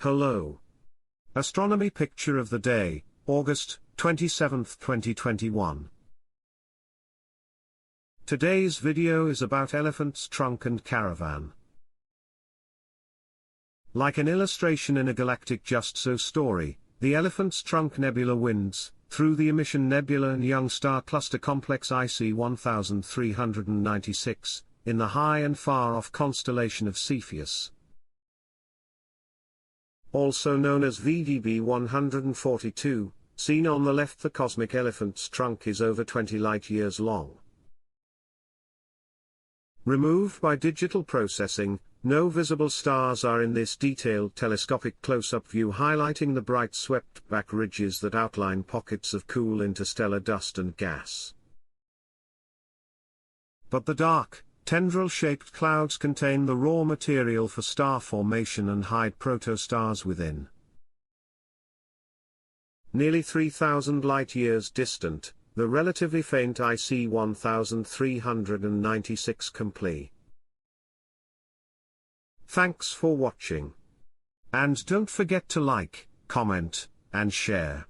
Hello. Astronomy picture of the day, August 27, 2021. Today's video is about elephant's trunk and caravan. Like an illustration in a galactic just-so story, the elephant's trunk nebula winds through the emission nebula and young star cluster complex IC 1396, in the high and far-off constellation of Cepheus. Also known as VDB 142, seen on the left, the cosmic elephant's trunk is over 20 light-years long. Removed by digital processing, no visible stars are in this detailed telescopic close-up view, highlighting the bright swept-back ridges that outline pockets of cool interstellar dust and gas. But the dark, tendril-shaped clouds contain the raw material for star formation and hide protostars within. Nearly 3,000 light-years distant, the relatively faint IC 1396 comple. Thanks for watching. And don't forget to like, comment, and share.